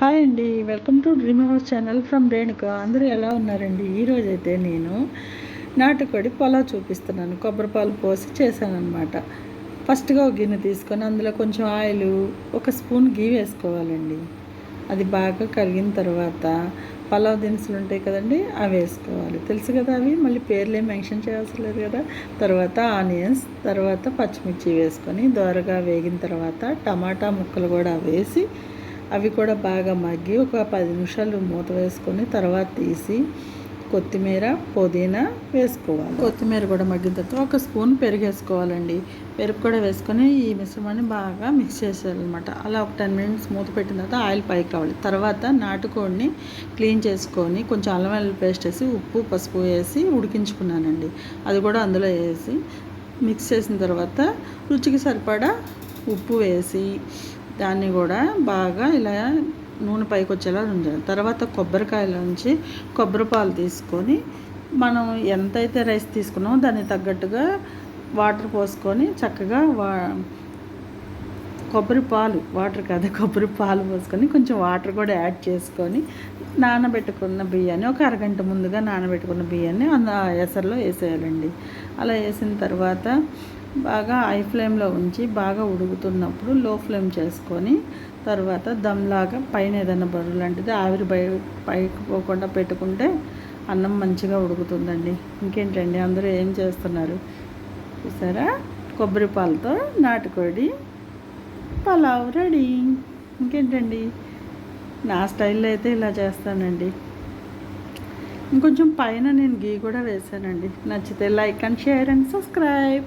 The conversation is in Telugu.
హాయ్ అండి, welcome to dream house channel from Renuka. అందరూ ఎలా ఉన్నారండి? ఈరోజైతే నేను నాటుకోడి పలావ్ చూపిస్తున్నాను. కొబ్బరి పాలు పోసి చేశానమాట. ఫస్ట్గా ఒక గిన్నె తీసుకొని అందులో కొంచెం ఆయిల్, ఒక స్పూన్ గీ వేసుకోవాలండి. అది బాగా కరిగిన తర్వాత పలావ్ దినుసులు ఉంటాయి కదండి, అవి వేసుకోవాలి. తెలుసు కదా, అవి మళ్ళీ పేర్లు ఏం మెన్షన్ చేయాల్సిన లేదు కదా. తర్వాత ఆనియన్స్, తర్వాత పచ్చిమిర్చి వేసుకొని దోరగా వేగిన తర్వాత టమాటా ముక్కలు కూడా వేసి అవి కూడా బాగా మగ్గి ఒక 10 నిమిషాలు మూత వేసుకొని తర్వాత తీసి కొత్తిమీర, పుదీనా వేసుకోవాలి. కొత్తిమీర కూడా మగ్గిన తర్వాత ఒక స్పూన్ పెరుగు వేసుకోవాలండి. పెరుగు కూడా వేసుకొని ఈ మిశ్రమాన్ని బాగా మిక్స్ చేసేయాలన్నమాట. అలా ఒక 10 మినిట్స్ మూత పెట్టిన తర్వాత ఆయిల్ పైకి కావాలి. తర్వాత నాటుకోడిని క్లీన్ చేసుకొని కొంచెం అల్లం వెల్లుల్లి పేస్ట్ వేసి ఉప్పు, పసుపు వేసి ఉడికించుకున్నానండి. అది కూడా అందులో వేసి మిక్స్ చేసిన తర్వాత రుచికి సరిపడా ఉప్పు వేసి దాన్ని కూడా బాగా ఇలా నూనె పైకి వచ్చేలా ఉంచాలి. తర్వాత కొబ్బరికాయలోంచి కొబ్బరి పాలు తీసుకొని మనం ఎంతైతే రైస్ తీసుకున్నామో దానికి తగ్గట్టుగా వాటర్ పోసుకొని చక్కగా కొబ్బరి పాలు పోసుకొని కొంచెం వాటర్ కూడా యాడ్ చేసుకొని నానబెట్టుకున్న బియ్యాన్ని ఒక అరగంట ముందుగా నానబెట్టుకున్న బియ్యాన్ని ఎసరులో వేసేయాలండి. అలా వేసిన తర్వాత బాగా హై ఫ్లేమ్లో ఉంచి బాగా ఉడుకుతున్నప్పుడు లో ఫ్లేమ్ చేసుకొని తర్వాత దమ్లాగా పైన ఏదైనా బరువు లాంటిది ఆవిరి పైకి పోకుండా పెట్టుకుంటే అన్నం మంచిగా ఉడుకుతుందండి. ఇంకేంటండి, అందరూ ఏం చేస్తున్నారు చూసారా? కొబ్బరి పాలతో నాటుకోడి పలావ్ రెడీ. ఇంకేంటండి, నా స్టైల్లో అయితే ఇలా చేస్తానండి. ఇంకొంచెం పైన నేను గీ కూడా వేసానండి. నచ్చితే like and share and subscribe.